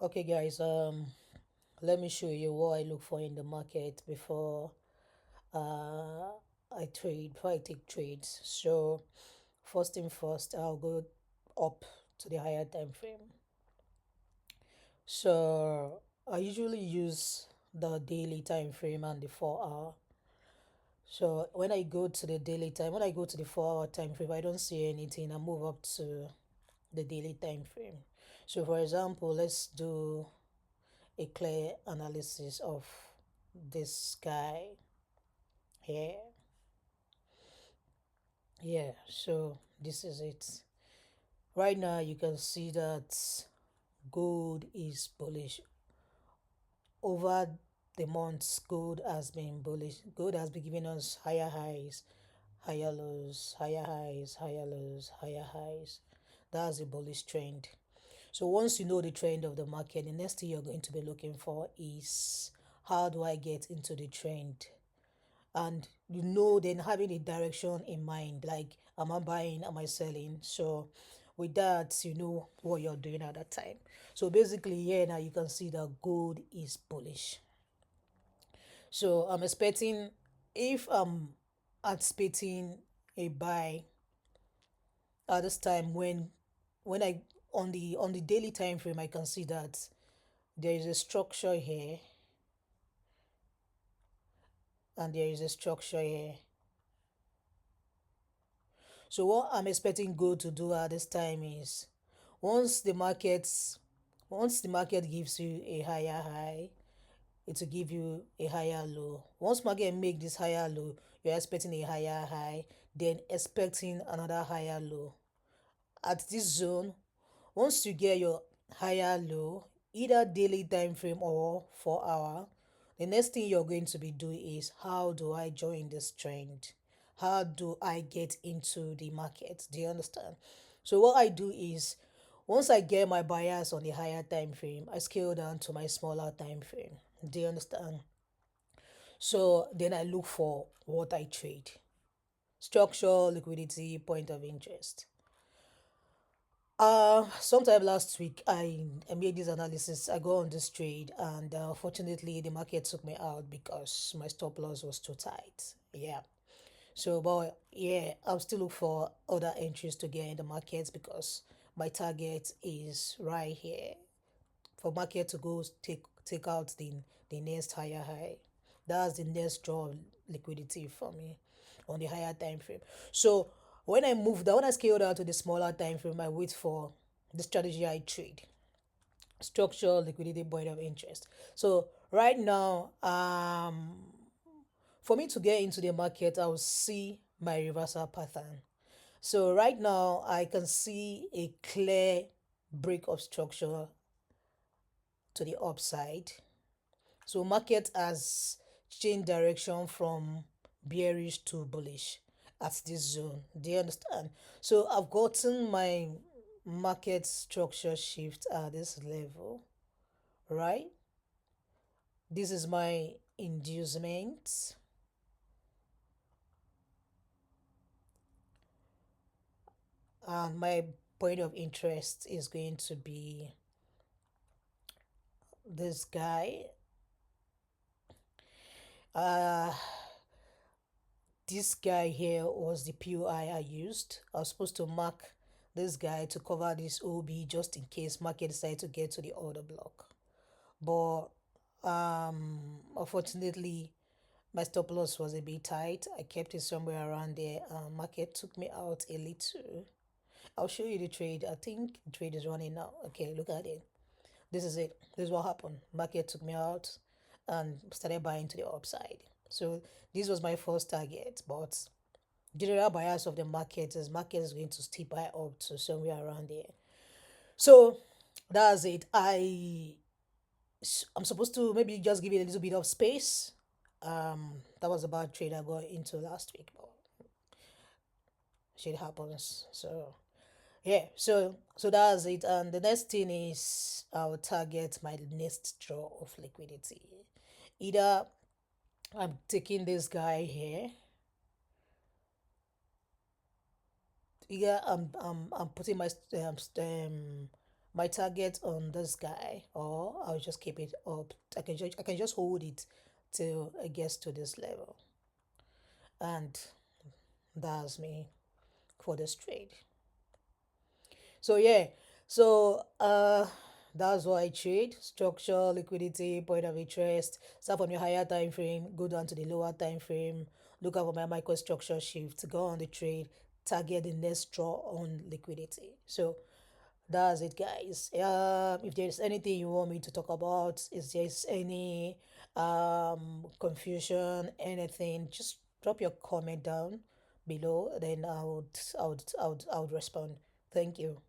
Okay, guys, let me show you what I look for in the market uh before I take trades. So first thing first, I'll go up to the higher time frame. So I usually use the daily time frame and the 4 hour. So when I go to the 4 hour time frame, I don't see anything. I move up to the daily time frame. So for example, let's do a clear analysis of this guy here. Yeah, so this is it. Right now, you can see that gold is bullish. Over the months, gold has been bullish. Gold has been giving us higher highs, higher lows, higher highs, higher lows, higher highs. That's a bullish trend. So once you know the trend of the market, the next thing you're going to be looking for is how do I get into the trend? And then having a direction in mind, like am I buying, am I selling? So with that, you know what you're doing at that time. So basically, here now you can see that gold is bullish. So I'm expecting, if I'm anticipating a buy at this time, when I on the daily time frame, I can see that there is a structure here and there is a structure here. So what I'm expecting gold to do at this time is, once the markets once the market gives you a higher high, it will give you a higher low. Once market make this higher low, you're expecting a higher high, then expecting another higher low. At this zone, once you get your higher low, either daily time frame or 4 hour, the next thing you're going to be doing is, how do I join this trend? How do I get into the market? Do you understand? So what I do is, once I get my buyers on the higher time frame, I scale down to my smaller time frame. Do you understand? So then I look for what I trade: structure, liquidity, point of interest. Sometime last week, I made this analysis. I go on this trade, and fortunately, the market took me out because my stop loss was too tight. Yeah. So, but yeah, I'm still looking for other entries to get in the market because my target is right here for market to go take out the next higher high. That's the next draw of liquidity for me on the higher time frame. So when I scale down to the smaller time frame, I wait for the strategy I trade: structure, liquidity, point of interest. So right now, for me to get into the market, I will see my reversal pattern. So right now, I can see a clear break of structure to the upside. So market has changed direction from bearish to bullish at this zone. Do you understand? So I've gotten my market structure shift at this level, right? This is my inducement, and my point of interest is going to be this guy. Uh, this guy here was the POI I used. I was supposed to mark this guy to cover this OB just in case market decide to get to the order block. But unfortunately, my stop loss was a bit tight. I kept it somewhere around there. Market took me out a little. I'll show you the trade. I think the trade is running now. Okay, look at it. This is it. This is what happened. Market took me out and started buying to the upside. So this was my first target, but general bias of the market is going to still buy up to somewhere around there. So that's it. I'm supposed to maybe just give it a little bit of space. That was about trade I got into last week, but shit happens. So yeah, so that's it. And the next thing is, I'll target my next draw of liquidity. Either I'm taking this guy here, either I'm putting my target on this guy, or I'll just keep it up. I can just hold it till it gets to this level, and that's me for this trade. So yeah, so that's why I trade structure, liquidity, point of interest. Start from your higher time frame, go down to the lower time frame. Look out for my microstructure shift. Go on the trade. Target the next draw on liquidity. So that's it, guys. If there's anything you want me to talk about, is there's any confusion, anything, just drop your comment down below. Then I would respond. Thank you.